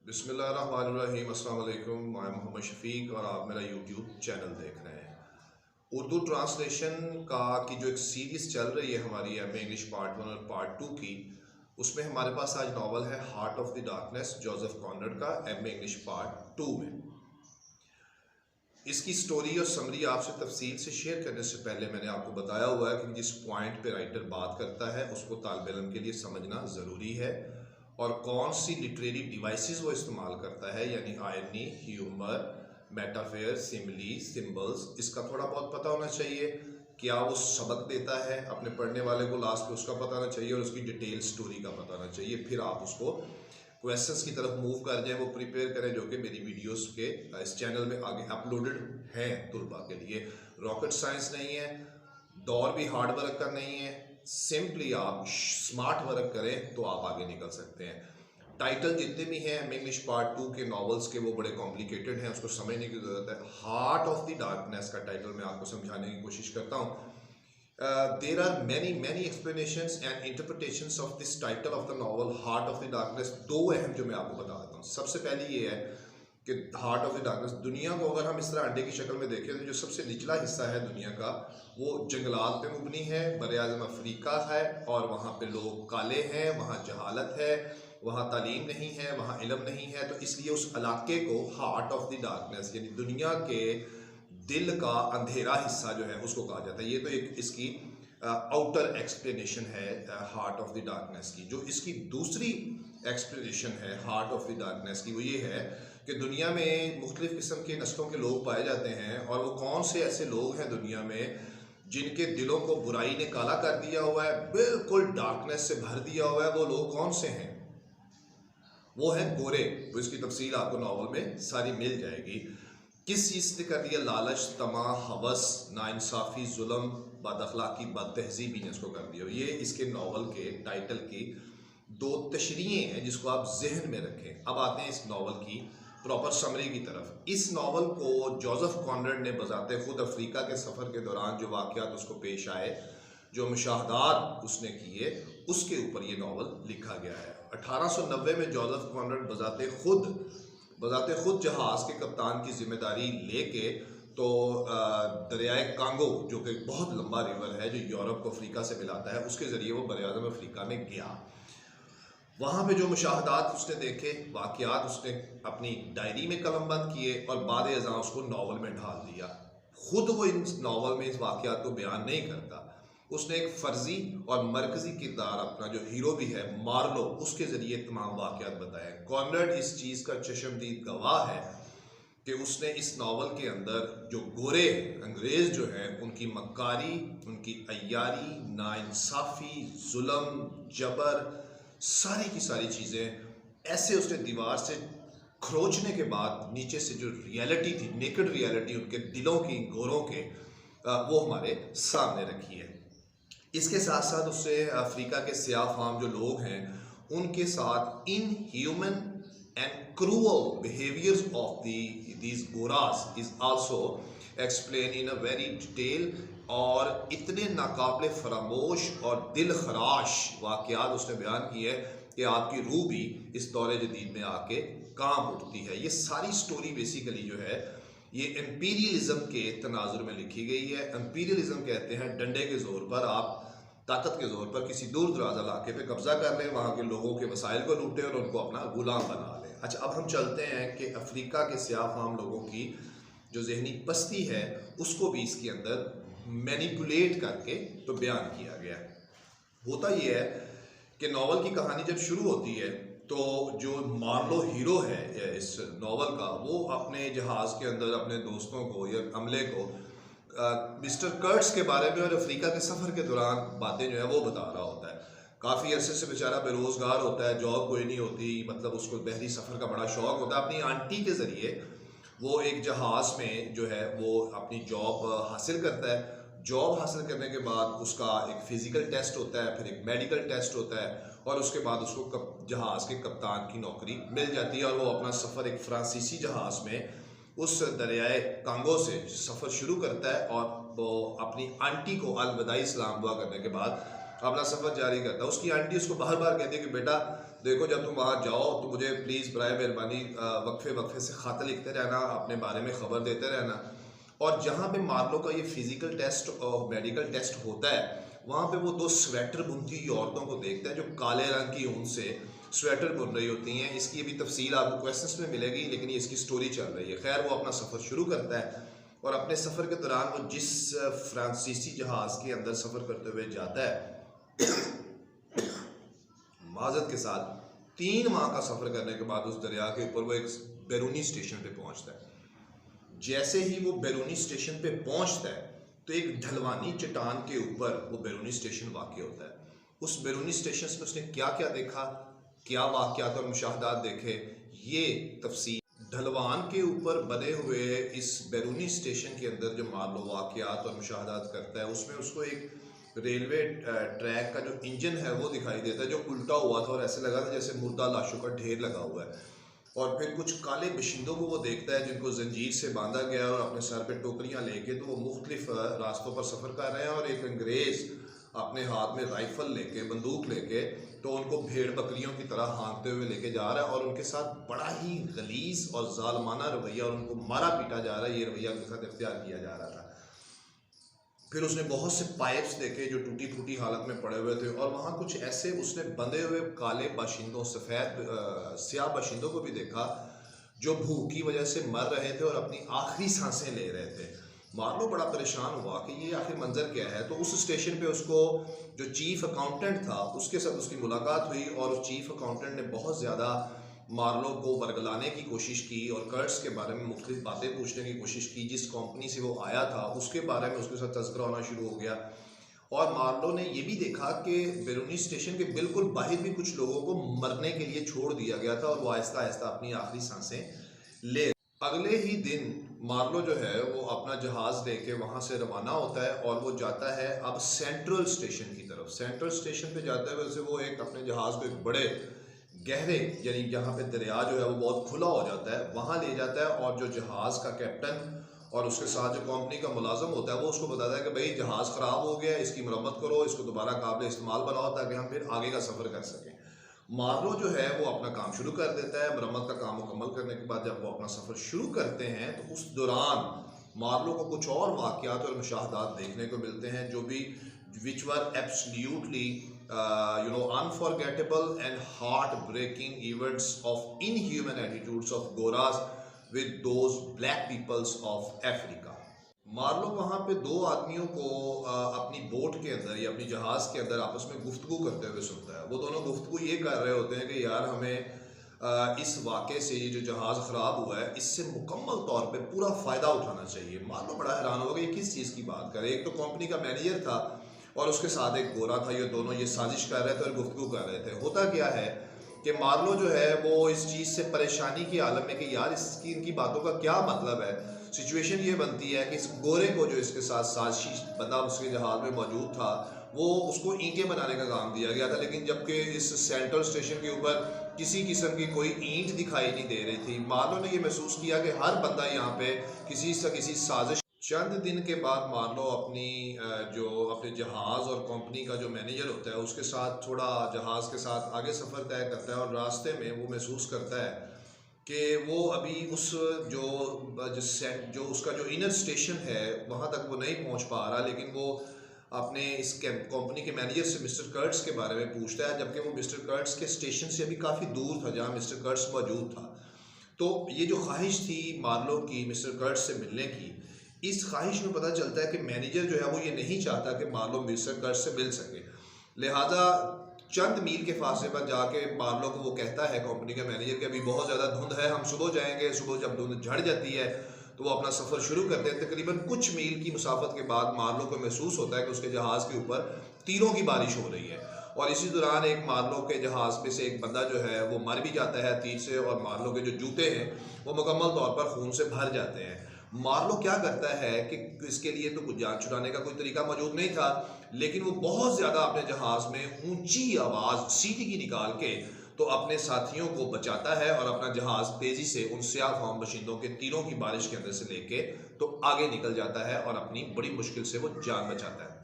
बिस्मिल्लाहिर्रहमानिर्रहीम। अस्सलाम वालेकुम। मैं मोहम्मद शफीक और आप मेरा यूट्यूब चैनल देख रहे हैं। उर्दू ट्रांसलेशन का की जो एक सीरीज़ चल रही है हमारी एम इंग्लिश पार्ट 1 और पार्ट 2 की, उसमें हमारे पास आज नावल है heart of the Darkness Joseph Conrad का एम इंग्लिश पार्ट 2 में। इसकी स्टोरी और समरी आपसे तफसील से शेयर करने से पहले मैंने आपको बताया हुआ है कि जिस पॉइंट पे राइटर बात करता है उसको तालिब इल्म के लिए समझना ज़रूरी है और कौन सी लिटरेरी डिवाइसेस वो इस्तेमाल करता है, यानी आयरनी, ह्यूमर, मेटाफेयर, सिमिली, सिंबल्स, इसका थोड़ा बहुत पता होना चाहिए। क्या वो सबक देता है अपने पढ़ने वाले को, लास्ट में उसका पता होना चाहिए और उसकी डिटेल स्टोरी का पता होना चाहिए। फिर आप उसको क्वेश्चंस की तरफ मूव कर जाएं, वो प्रिपेयर करें, जो कि मेरी वीडियोस के इस चैनल में आगे अपलोडेड हैं तुलबा के लिए। रॉकेट साइंस नहीं है, दौर भी हार्ड वर्क का नहीं है, सिंपली आप स्मार्ट वर्क करें तो आप आगे निकल सकते हैं। टाइटल जितने भी हैं इंग्लिश पार्ट 2 के नॉवेल्स के वो बड़े कॉम्प्लिकेटेड हैं, उसको समझने की ज़रूरत है। हार्ट ऑफ द डार्कनेस का टाइटल मैं आपको समझाने की कोशिश करता हूँ। There are many explanations and interpretations of this title of the novel heart of the darkness. दो अहम जो मैं आपको बता देता हूँ। सबसे पहली ये है कि हार्ट ऑफ द डार्कनेस, दुनिया को अगर हम इस तरह अंडे की शक्ल में देखें तो जो सबसे निचला हिस्सा है दुनिया का वो जंगलात पे मुबनी है, बर-ए-आज़म अफ्रीका है और वहाँ पे लोग काले हैं, वहाँ जहालत है, वहाँ तालीम नहीं है, वहाँ इल्म नहीं है। तो इसलिए उस इलाके को हार्ट ऑफ द डार्कनेस यानी दुनिया के दिल का अंधेरा हिस्सा जो है उसको कहा जाता है। ये तो एक इसकी आउटर एक्सप्लेनेशन है हार्ट ऑफ द डार्कनेस की। जो इसकी दूसरी एक्सप्लेनेशन है हार्ट ऑफ द डार्कनेस की वो ये है कि दुनिया में मुख्तलिफ़ किस्म के नस्लों के लोग पाए जाते हैं और वो कौन से ऐसे लोग हैं दुनिया में जिनके दिलों को बुराई ने काला कर दिया हुआ है, बिल्कुल डार्कनेस से भर दिया हुआ है। वो लोग कौन से हैं? वो हैं गोरे। तो इसकी तफसील आपको नावल में सारी मिल जाएगी। किस चीज़ से कर दिया? लालच, तमा, हवस, नाइंसाफ़ी, जुल्म, बदअखलाकी, बदतहज़ीबी ने इसको कर दिया। ये इसके नावल के टाइटल की दो तशरीहें हैं जिसको आप जहन में रखें। अब आते हैं इस नावल की प्रॉपर समरी की तरफ। इस नावल को जोसेफ कॉनरड ने बजाते खुद अफ्रीका के सफ़र के दौरान जो वाक़यात उसको पेश आए, जो मुशाहदात उसने किए, उसके ऊपर ये नावल लिखा गया है। 1890 में जोसेफ कॉनरड बजाते खुद जहाज़ के कप्तान की जिम्मेदारी लेके तो दरियाए कांगो, जो कि बहुत लंबा रिवर है जो यूरोप को अफ्रीका से मिलाता है, उसके ज़रिए वो बर-ए-आज़म अफ्रीका में गया। वहाँ पे जो मुशाहदात उसने देखे, वाक़यात उसने अपनी डायरी में कलमबंद किए और बाद अज़ां उसको नावल में ढाल दिया। खुद वो इन नावल में इस वाक़यात को बयान नहीं करता। उसने एक फ़र्जी और मरकज़ी किरदार, अपना जो हीरो भी है मार्लो, उसके ज़रिए तमाम वाक़यात बताए। कॉनरड इस चीज़ का चश्मदीद गवाह है कि उसने इस नावल के अंदर जो गोरे अंग्रेज़ जो हैं उनकी मक्कारी, उनकी अय्यारी, नाइंसाफ़ी, जुल्म, जबर, सारी की सारी चीज़ें ऐसे उसने दीवार से खरोचने के बाद नीचे से जो रियलिटी थी, नेकेड रियलिटी उनके दिलों की, गोरों के, वो हमारे सामने रखी है। इसके साथ साथ उससे अफ्रीका के सियाह फाम जो लोग हैं उनके साथ inhuman and cruel behaviours of these गोरास is also explain in a very detail. और इतने नाकाबिले फरामोश और दिल खराश वाक़यात उसने बयान किए कि आपकी रूह भी इस दौरे जदीद में आके कांप उठती है। ये सारी स्टोरी बेसिकली जो है ये एम्पीरियलिज़म के तनाजुर में लिखी गई है। एम्पीरियलिज़म कहते हैं डंडे के ज़ोर पर, आप ताकत के ज़ोर पर किसी दूर दराज इलाके पे कब्ज़ा कर लें, वहाँ के लोगों के वसाइल को लूटें और उनको अपना गुलाम बना लें। अच्छा, अब हम चलते हैं कि अफ्रीका के सियाह फाम लोगों की जो जहनी पस्ती है उसको भी इसके अंदर मैनिपुलेट करके तो बयान किया गया है। होता यह है कि नावल की कहानी जब शुरू होती है तो जो मार्लो हीरो है इस नावल का, वो अपने जहाज़ के अंदर अपने दोस्तों को या अमले को मिस्टर कर्ट्स के बारे में और अफ्रीका के सफ़र के दौरान बातें जो है वो बता रहा होता है। काफ़ी अरसे से बेचारा बेरोज़गार होता है, जॉब कोई नहीं होती, मतलब उसको बहरी सफ़र का बड़ा शौक़ होता है। अपनी आंटी के ज़रिए वो एक जहाज़ में जो है वो अपनी जॉब हासिल करता है। जॉब हासिल करने के बाद उसका एक फ़िज़िकल टेस्ट होता है, फिर एक मेडिकल टेस्ट होता है और उसके बाद उसको जहाज़ के कप्तान की नौकरी मिल जाती है और वो अपना सफ़र एक फ्रांसीसी जहाज़ में उस दरियाए कांगो से सफ़र शुरू करता है और वो अपनी आंटी को अलविदाई सलाम दुआ करने के बाद अपना सफ़र जारी करता है। उसकी आंटी उसको बार बार कहती है कि बेटा देखो जब तुम वहाँ जाओ तो मुझे प्लीज़ बराए मेहरबानी वक्फे वक्फे से ख़त लिखते रहना, अपने बारे में ख़बर देते रहना। और जहाँ पे मार्लो का ये फिज़िकल टेस्ट और मेडिकल टेस्ट होता है, वहाँ पे वो 2 स्वेटर बुनती हुई औरतों को देखता है जो काले रंग की ऊन से स्वेटर बुन रही होती हैं। इसकी अभी तफसील आपको क्वेश्चंस में मिलेगी, लेकिन ये इसकी स्टोरी चल रही है। खैर, वो अपना सफ़र शुरू करता है और अपने सफ़र के दौरान वो जिस फ्रांसीसी जहाज़ के अंदर सफ़र करते हुए जाता है, माजत के साथ 3 माह का सफ़र करने के बाद उस दरिया के ऊपर वो एक बैरूनी स्टेशन पे पहुंचता है। जैसे ही वो बैरूनी स्टेशन पे पहुंचता है तो एक ढलवानी चट्टान के ऊपर वो बैरूनी स्टेशन वाक़ होता है। उस बैरूनी स्टेशन में उसने क्या क्या देखा, क्या वाक़यात और मुशाहदात देखे, ये तफसील ढलवान के ऊपर बने हुए इस बैरूनी स्टेशन के अंदर जो मार्लो वाक़यात और मुशाहदात करता है, उसमें उसको एक रेलवे ट्रैक का जो इंजन है वो दिखाई देता है जो उल्टा हुआ था और ऐसे लगा था जैसे मुर्दा लाशों का ढेर लगा हुआ है। और फिर कुछ काले बशिंदों को वो देखता है जिनको जंजीर से बांधा गया है और अपने सर पे टोकरियां लेके, तो वो मुख्तलिफ रास्तों पर सफ़र कर रहे हैं। और एक अंग्रेज़ अपने हाथ में राइफल लेके, बंदूक लेके, तो उनको भेड़ बकरियों की तरह हाँकते हुए लेके जा रहा है और उनके साथ बड़ा ही गलीज़ और जालमाना रवैया, और उनको मारा पीटा जा रहा है, ये रवैया उनके साथ इख्तियार किया जा रहा था। फिर उसने बहुत से पाइप्स देखे जो टूटी फूटी हालत में पड़े हुए थे, और वहाँ कुछ ऐसे उसने बंधे हुए काले बाशिंदों, सफ़ेद स्याह बाशिंदों को भी देखा जो भूख की वजह से मर रहे थे और अपनी आखिरी सांसें ले रहे थे। मार्लो बड़ा परेशान हुआ कि ये आखिर मंजर क्या है। तो उस स्टेशन पे उसको जो चीफ अकाउंटेंट था उसके साथ उसकी मुलाकात हुई, और उस चीफ अकाउंटेंट ने बहुत ज़्यादा मार्लो को वर्गलाने की कोशिश की और कर्ट्स के बारे में मुख्तलिफ बातें पूछने की कोशिश की। जिस कंपनी से वो आया था उसके बारे में उसके साथ तज़किरा होना शुरू हो गया। और मार्लो ने ये भी देखा कि बैरूनी स्टेशन के बिल्कुल बाहर भी कुछ लोगों को मरने के लिए छोड़ दिया गया था, और वो आहिस्ता आहिस्ता अपनी आखिरी सांसें ले। अगले ही दिन मार्लो जो है वो अपना जहाज़ लेके वहाँ से रवाना होता है और वो जाता है अब सेंट्रल स्टेशन की तरफ। सेंट्रल स्टेशन पे जाते हुए उसे वो एक अपने जहाज़ को एक बड़े गहरे, यानी जहाँ पे दरिया जो है वो बहुत खुला हो जाता है, वहाँ ले जाता है। और जो जहाज़ का कैप्टन और उसके साथ जो कंपनी का मुलाजम होता है वो उसको बताता है कि भाई जहाज़ ख़राब हो गया है, इसकी मरम्मत करो, इसको दोबारा काबिल इस्तेमाल बनाओ ताकि हम फिर आगे का सफ़र कर सकें। मार्लो जो है वो अपना काम शुरू कर देता है। मरम्मत का काम मुकम्मल करने के बाद जब वो अपना सफ़र शुरू करते हैं तो उस दौरान मार्लो को कुछ और वाक़यात और मुशाहदात देखने को मिलते हैं जो भी which were absolutely unforgettable and heart-breaking events of inhuman attitudes of Goras with those black peoples of Africa. Marlow वहाँ पे 2 आदमियों को अपनी बोट के अंदर या अपनी जहाज़ के अंदर आपस में गुफ्तगू करते हुए सुनता है। वो दोनों गुफ्तगू ये कर रहे होते हैं कि यार हमें इस वाक़े से, ये जो जहाज़ ख़राब हुआ है, इससे मुकम्मल तौर पे पूरा फ़ायदा उठाना चाहिए। मार्लो बड़ा हैरान होगा ये किस चीज़ की बात कर रहे हैं। एक तो कंपनी का मैनेजर था और उसके साथ एक गोरा था, ये दोनों ये साजिश कर रहे थे और गुफ्तगू कर रहे थे। होता क्या है कि मार्लो जो है वो इस चीज़ से परेशानी के आलम में कि यार इसकी इनकी बातों का क्या मतलब है। सिचुएशन ये बनती है कि इस गोरे को जो इसके साथ साजिश बंदा उसके जहाज़ में मौजूद था, वो उसको ईंटें बनाने का काम दिया गया था। लेकिन जबकि इस सेंट्रल स्टेशन के ऊपर किसी किस्म की कोई ईंट दिखाई नहीं दे रही थी, मार्लो ने ये महसूस किया कि हर बंदा यहाँ पे किसी से किसी साजिश। चंद दिन के बाद मार्लो अपनी जो अपने जहाज़ और कंपनी का जो मैनेजर होता है उसके साथ थोड़ा जहाज़ के साथ आगे सफ़र तय करता है, और रास्ते में वो महसूस करता है कि वो अभी उस जो उसका जो इनर स्टेशन है वहाँ तक वो नहीं पहुँच पा रहा। लेकिन वो अपने इस कंपनी के मैनेजर से मिस्टर कर्ट्स के बारे में पूछता है, जबकि वो मिस्टर कर्ट्स के स्टेशन से अभी काफ़ी दूर था जहाँ मिस्टर कर्ट्स मौजूद था। तो ये जो ख्वाहिश थी मार्लो की मिस्टर कर्ट्स से मिलने की, इस ख्वाहिश में पता चलता है कि मैनेजर जो है वो ये नहीं चाहता कि मार्लो मिस्टर कर्ट्स से मिल सके। लिहाजा चंद मील के फासले पर जाके मार्लो को वो कहता है कंपनी का मैनेजर कि अभी बहुत ज़्यादा धुंध है, हम सुबह जाएंगे। सुबह जब धुंध झड़ जाती है तो वो अपना सफ़र शुरू करते हैं। तकरीबन कुछ मील की मुसाफत के बाद मार्लो को महसूस होता है कि उसके जहाज़ के ऊपर तीरों की बारिश हो रही है, और इसी दौरान एक मार्लो के जहाज़ में से एक बंदा जो है वो मर भी जाता है तीर से, और मार्लो के जो जूते हैं वो मुकम्मल तौर पर खून से भर जाते हैं। मार्लो क्या करता है कि इसके लिए तो कुछ जान छुड़ाने का कोई तरीका मौजूद नहीं था, लेकिन वो बहुत ज़्यादा अपने जहाज़ में ऊंची आवाज़ सीटी की निकाल के तो अपने साथियों को बचाता है और अपना जहाज़ तेज़ी से उन स्याह फाम बशिंदों के तीरों की बारिश के अंदर से लेके तो आगे निकल जाता है और अपनी बड़ी मुश्किल से वो जान बचाता है।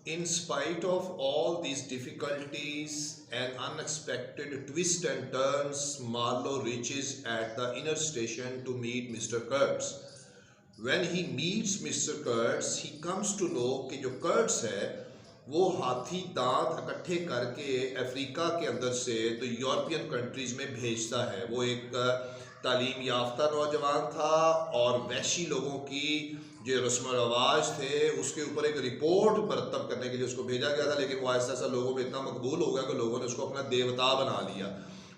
In spite of all these difficulties and unexpected twists and turns, Marlowe reaches at the inner station to meet Mr. Kurtz. When he meets Mr. Kurtz, he comes to know कि जो कर्ट्स है वो हाथी दांत इकट्ठे करके अफ्रीका के अंदर से तो यूरोपियन कंट्रीज में भेजता है। वो एक तालीम याफ्ता नौजवान था और वैशी लोगों की जो रस्म रवाज थे उसके ऊपर एक रिपोर्ट मरतब करने के लिए उसको भेजा गया था, लेकिन वो ऐसा ऐसा लोगों में इतना मकबूल हो गया कि लोगों ने उसको अपना देवता बना लिया।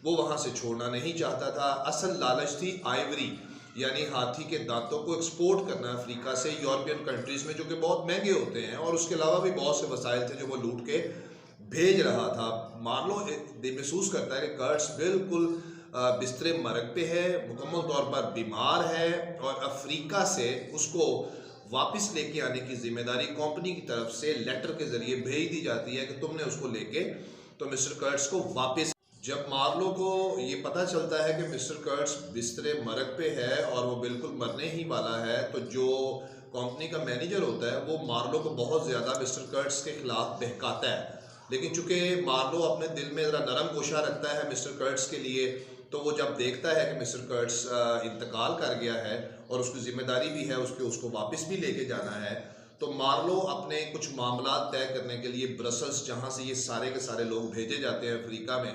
वो वहाँ से छोड़ना नहीं चाहता था। असल लालच थी आइवरी यानी हाथी के दांतों को एक्सपोर्ट करना अफ्रीका से यूरोपियन कंट्रीज़ में, जो कि बहुत महंगे होते हैं, और उसके अलावा भी बहुत से वसाइल थे जो वो लूट के भेज रहा था। मार्लो महसूस करता है कि कर्ट्स बिल्कुल बिस्तरे मरग पे है, मुकम्मल तौर पर बीमार है और अफ्रीका से उसको वापस लेके आने की जिम्मेदारी कंपनी की तरफ से लेटर के ज़रिए भेज दी जाती है कि तुमने उसको लेके तो मिस्टर कर्ट्स को वापस। जब मार्लो को ये पता चलता है कि मिस्टर कर्ट्स बिस्तरे मरग पे है और वो बिल्कुल मरने ही वाला है, तो जो कंपनी का मैनेजर होता है वो मार्लो को बहुत ज़्यादा मिस्टर कर्ट्स के खिलाफ बहकाता है। लेकिन चूंकि मार्लो अपने दिल में ज़रा नरम गोशा रखता है मिस्टर कर्ट्स के लिए, तो वो जब देखता है कि मिस्टर कर्ट्स इंतकाल कर गया है और उसकी ज़िम्मेदारी भी है उसको वापस भी लेके जाना है, तो मार्लो अपने कुछ मामला तय करने के लिए ब्रसल्स, जहाँ से ये सारे के सारे लोग भेजे जाते हैं अफ्रीका में,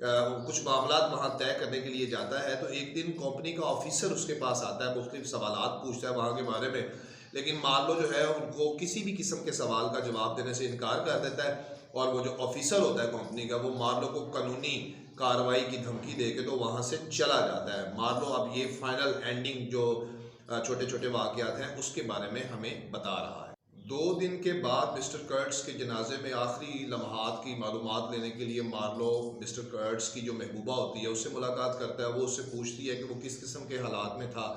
कुछ मामला वहाँ तय करने के लिए जाता है। तो एक दिन कंपनी का ऑफिसर उसके पास आता है, मुख्तलिफ सवालात पूछता है वहाँ के बारे में, लेकिन मार्लो जो है उनको किसी भी किस्म के सवाल का जवाब देने से इनकार कर देता है। और वो जो ऑफिसर होता है कंपनी का, वो मार्लो को कानूनी कार्रवाई की धमकी दे के तो वहाँ से चला जाता है। मार्लो अब ये फाइनल एंडिंग जो छोटे छोटे वाक़यात हैं उसके बारे में हमें बता रहा है। 2 दिन के बाद मिस्टर कर्ट्स के जनाजे में आखिरी लम्हात की मालूमात लेने के लिए मार्लो मिस्टर कर्ट्स की जो महबूबा होती है उससे मुलाकात करता है। वो उससे पूछती है कि वो किस किस्म के हालात में था।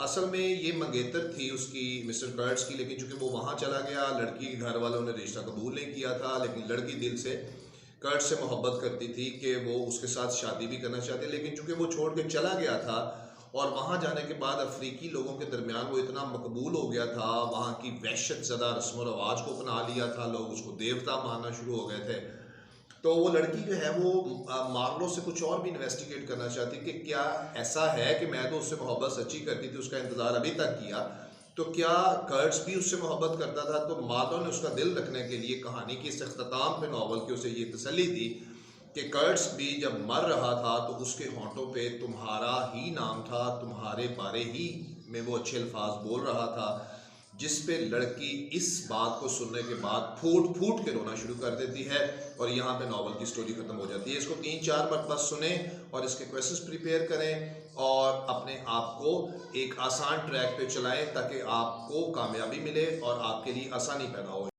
असल में ये मंगेतर थी उसकी, मिस्टर कर्ट्स की, लेकिन चूंकि वो वहाँ चला गया, लड़की के घर वालों ने रिश्ता कबूल नहीं किया था, लेकिन लड़की दिल से कर्ट्स से मोहब्बत करती थी कि वो उसके साथ शादी भी करना चाहती, लेकिन चूंकि वो छोड़ के चला गया था और वहाँ जाने के बाद अफ्रीकी लोगों के दरमियान वो इतना मकबूल हो गया था, वहाँ की वहशत ज़दा रस्म व रवाज को अपना लिया था, लोग उसको देवता मानना शुरू हो गए थे। तो वो लड़की जो है वो मार्लो से कुछ और भी इन्वेस्टिगेट करना चाहती कि क्या ऐसा है कि मैं तो उससे मोहब्बत सच्ची करती थी, उसका इंतज़ार अभी तक किया, तो क्या कर्ट्स भी उससे मोहब्बत करता था। तो मार्लो ने उसका दिल रखने के लिए कहानी की इस अख्ताम पे नावल की उसे ये तसल्ली दी कि कर्ट्स भी जब मर रहा था तो उसके होंठों पे तुम्हारा ही नाम था, तुम्हारे बारे ही में वो अच्छे अल्फाज बोल रहा था, जिस पे लड़की इस बात को सुनने के बाद फूट फूट के रोना शुरू कर देती है और यहाँ पे नावल की स्टोरी खत्म हो जाती है। इसको 3-4 मरतबा सुने और इसके क्वेश्चंस प्रिपेयर करें और अपने आप को एक आसान ट्रैक पे चलाएं ताकि आपको कामयाबी मिले और आपके लिए आसानी पैदा हो।